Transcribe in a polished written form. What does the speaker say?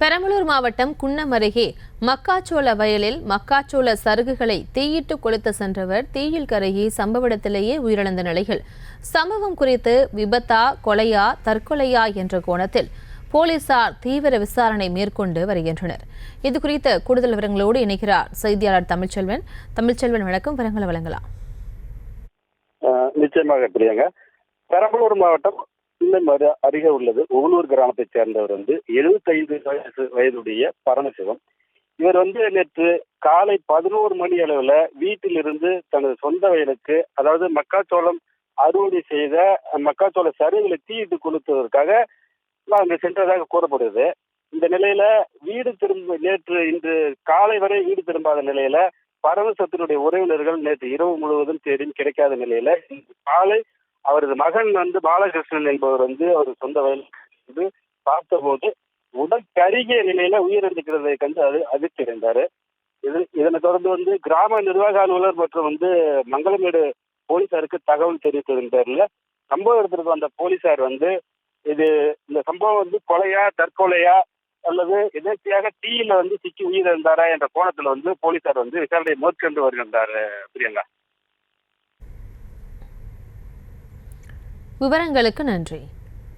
பெரம்பலூர் மாவட்டம் குன்னம் அருகே மக்காச்சோள வயலில் மக்காச்சோள சருகுகளை தீயிட்டு கொளுத்த சென்றவர் தீயில் கருகி சம்பவ இடத்திலேயே உயிரிழந்த நிலையில் சம்பவம் குறித்து விபத்தா, கொலையா, தற்கொலையா என்ற கோணத்தில் போலீசார் தீவிர விசாரணை மேற்கொண்டு வருகின்றனர். இதுகுறித்த கூடுதல் விவரங்களோடு இணைகிறார் செய்தியாளர் தமிழ்ச்செல்வன். தமிழ்ச்செல்வன், வணக்கம். விவரங்களை வழங்கலாம். நிச்சயமாக பிரியங்க. பெரம்பலூர் மாவட்டம் அருகே உள்ளது உகலூர் கிராமத்தைச் சேர்ந்தவர் 75 வயதுடைய பரமசிவம். இவர் நேற்று காலை 11 மணி அளவுல வீட்டிலிருந்து தனது சொந்த வயலுக்கு, அதாவது மக்காச்சோளம் அறுவடை செய்த மக்காச்சோள சருகுகளை தீயிட்டு கொளுத்துவதற்காக அங்கு சென்றதாக கூறப்படுகிறது. இந்த நிலையில இன்று காலை வரை வீடு திரும்பாத நிலையில பரமசிவத்தினுடைய உறவினர்கள் நேற்று இரவு முழுவதும் தேடியும் கிடைக்காத நிலையில காலை அவரது மகன் பாலகிருஷ்ணன் என்பவர் அவர் சொந்த வயலுக்கு பார்த்தபோது உடல் கருகிய நிலையில உயிரிழந்திருக்கிறதை கண்டு அதிர்ச்சி அடைந்தாரு. இதனை தொடர்ந்து கிராம நிர்வாக அலுவலர் மற்றும் மங்களமேடு போலீசாருக்கு தகவல் தெரிவித்ததன் பேர்ல சம்பவ இடத்திற்கு வந்த போலீசார் இந்த சம்பவம் கொலையா, தற்கொலையா அல்லது எதேர்ச்சியாக தீயில சிக்கி உயிரிழந்தாரா என்ற கோணத்துல போலீசார் விசாரணை மேற்கொண்டு வருகின்றார். பிரியங்கா, விவரங்களுக்கு நன்றி.